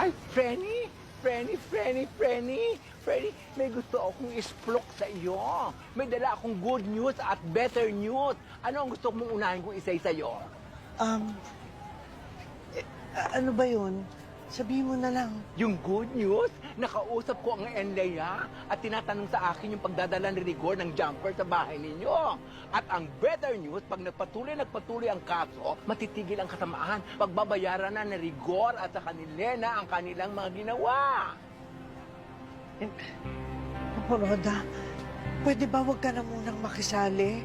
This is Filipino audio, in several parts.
Ay, Frenny! Frenny, may gusto akong isplok sa iyo. May dala akong good news at better news. Ano ang gusto mong unahin kong isay sa'yo? Ano ba yun? Sabihin mo na lang. Yung good news, nakausap ko ang NLEA at tinatanong sa akin yung pagdadala ni Rigor ng jumper sa bahay ninyo. At ang better news, pag nagpatuloy ang kaso, matitigil ang kasamaan. Pagbabayaran na ni Rigor at sa kanilena ang kanilang mga ginawa. Opo, Roda, pwede ba wag ka na munang makisali?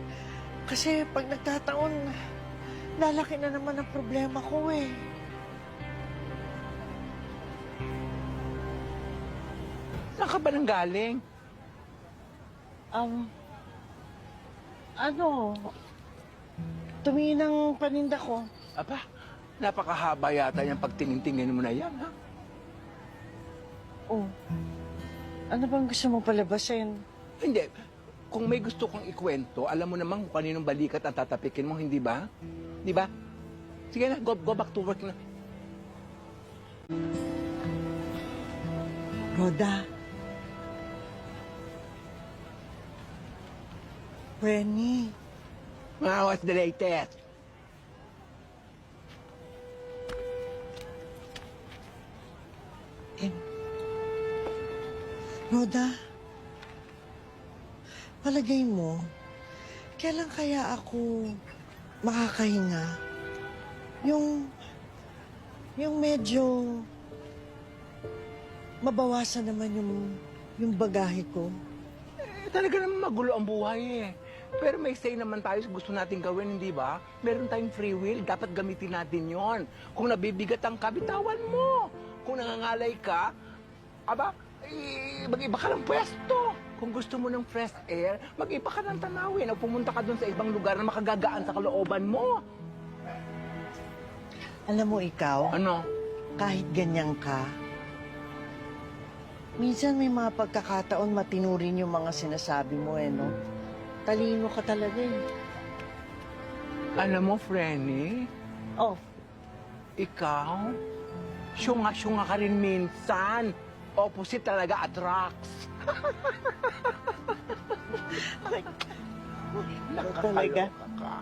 Kasi pag nagtataon, lalaki na naman ang problema ko eh. Saan ka ba nang galing? Tumingin ang paninda ko. Aba, napakahaba yata yung pagtingin-tingin mo na yan, ha? Oh, ano bang gusto mo palabasin? Hindi. Kung may gusto kong ikwento, alam mo naman kung kaninong balikat ang tatapikin mo, hindi ba? Di ba? Sige na, go back to work na. Roda. Renny. Wow, what's the latest? Roda, palagay mo, kailan kaya ako makakahinga? Yung medyo mabawasan naman yung bagahe ko. Talaga naman magulo ang buhay eh. Pero may say naman tayo sa gusto natin gawin, hindi ba? Meron tayong free will, dapat gamitin natin yon. Kung nabibigat ang kabitawan mo. Kung nangangalay ka, aba, mag-iba ka ng pwesto. Kung gusto mo ng fresh air, mag-iba ka ng tanawin o pumunta ka dun sa ibang lugar na makagagaan sa kalooban mo. Alam mo ikaw, Ano? kahit ganyan ka, minsan may mga pagkakataon matinurin yung mga sinasabi mo eh, no? Talino ka talaga eh. Alam mo, Frenny, Oh, ikaw, syunga-syunga ka rin minsan. Opposite talaga attracts. talaga. Nakakaloka ka.